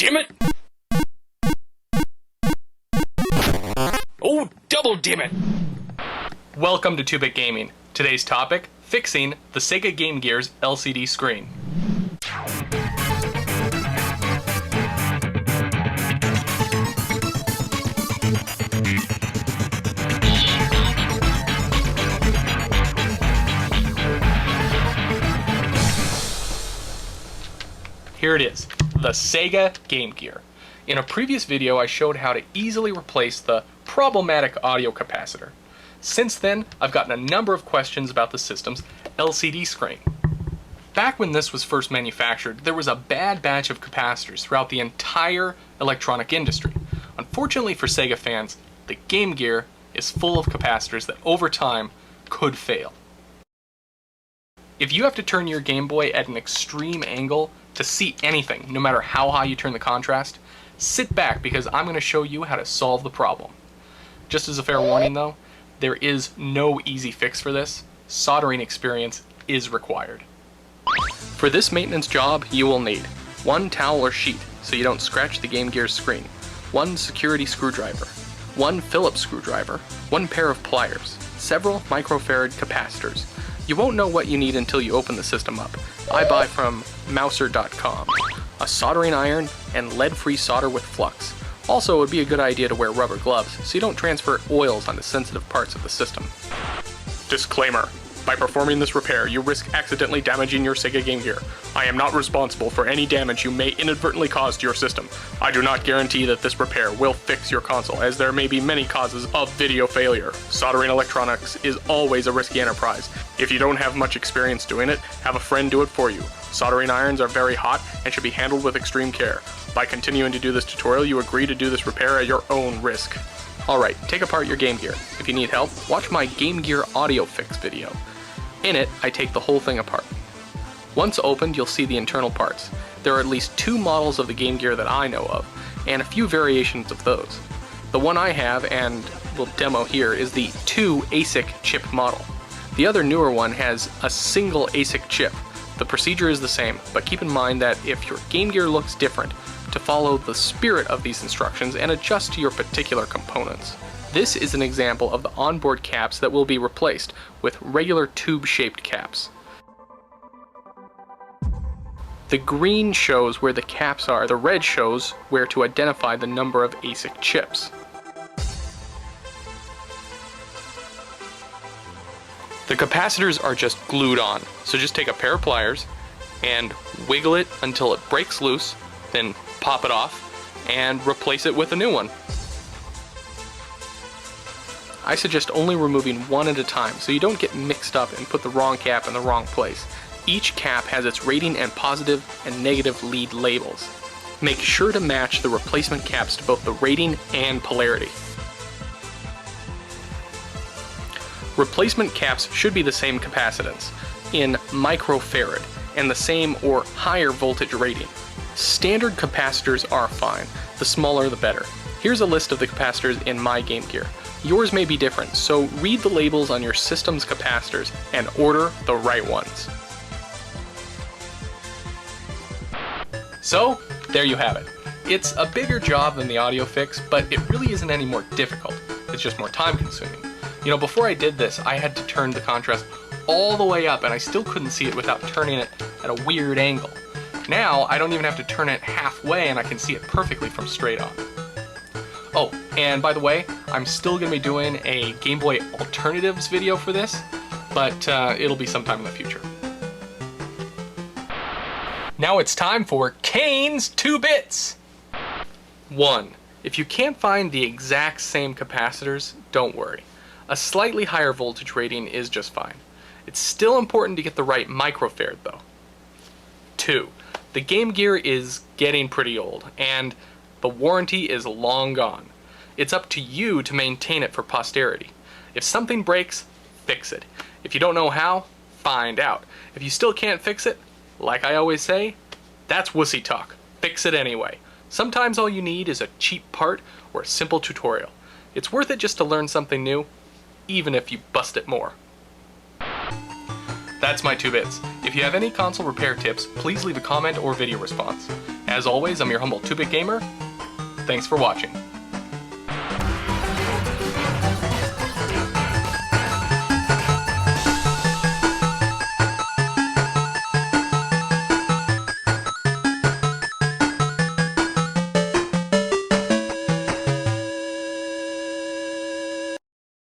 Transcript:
dim it! Oh, double dim it! Welcome to 2-Bit Gaming. Today's topic, fixing the Sega Game Gear's LCD screen. Here it is, the Sega Game Gear. In a previous video I showed how to easily replace the problematic audio capacitor. Since then, I've gotten a number of questions about the system's LCD screen. Back when this was first manufactured, there was a bad batch of capacitors throughout the entire electronic industry. Unfortunately for Sega fans, the Game Gear is full of capacitors that over time could fail. If you have to turn your Game Boy at an extreme angle to see anything, no matter how high you turn the contrast, sit back because I'm going to show you how to solve the problem. Just as a fair warning though, there is no easy fix for this. Soldering experience is required. For this maintenance job, you will need one towel or sheet so you don't scratch the Game Gear's screen, one security screwdriver, one Phillips screwdriver, one pair of pliers, several microfarad capacitors. You won't know what you need until you open the system up. I buy from mouser.com. A soldering iron and lead-free solder with flux. Also, it would be a good idea to wear rubber gloves so you don't transfer oils onto sensitive parts of the system. Disclaimer. By performing this repair, you risk accidentally damaging your Sega Game Gear. I am not responsible for any damage you may inadvertently cause to your system. I do not guarantee that this repair will fix your console, as there may be many causes of video failure. Soldering electronics is always a risky enterprise. If you don't have much experience doing it, have a friend do it for you. Soldering irons are very hot and should be handled with extreme care. By continuing to do this tutorial, you agree to do this repair at your own risk. Alright, take apart your Game Gear. If you need help, watch my Game Gear audio fix video. In it, I take the whole thing apart. Once opened, you'll see the internal parts. There are at least 2 models of the Game Gear that I know of, and a few variations of those. The one I have, and will demo here, is the 2 ASIC chip model. The other newer one has a single ASIC chip. The procedure is the same, but keep in mind that if your Game Gear looks different, to follow the spirit of these instructions and adjust to your particular components. This is an example of the onboard caps that will be replaced with regular tube-shaped caps. The green shows where the caps are, the red shows where to identify the number of ASIC chips. The capacitors are just glued on, so just take a pair of pliers and wiggle it until it breaks loose, then pop it off and replace it with a new one. I suggest only removing one at a time so you don't get mixed up and put the wrong cap in the wrong place. Each cap has its rating and positive and negative lead labels. Make sure to match the replacement caps to both the rating and polarity. Replacement caps should be the same capacitance, in microfarad, and the same or higher voltage rating. Standard capacitors are fine, the smaller the better. Here's a list of the capacitors in my Game Gear. Yours may be different, so read the labels on your system's capacitors and order the right ones. So, there you have it. It's a bigger job than the audio fix, but it really isn't any more difficult. It's just more time consuming. You know, before I did this, I had to turn the contrast all the way up and I still couldn't see it without turning it at a weird angle. Now, I don't even have to turn it halfway and I can see it perfectly from straight on. Oh, and by the way, I'm still going to be doing a Game Boy Alternatives video for this, but it'll be sometime in the future. Now it's time for Kane's 2 Bits! 1. If you can't find the exact same capacitors, don't worry. A slightly higher voltage rating is just fine. It's still important to get the right microfarad though. 2. The Game Gear is getting pretty old, and the warranty is long gone. It's up to you to maintain it for posterity. If something breaks, fix it. If you don't know how, find out. If you still can't fix it, like I always say, that's wussy talk. Fix it anyway. Sometimes all you need is a cheap part or a simple tutorial. It's worth it just to learn something new, even if you bust it more. That's my 2 bits. If you have any console repair tips, please leave a comment or video response. As always, I'm your humble 2-bit gamer. Thanks for watching.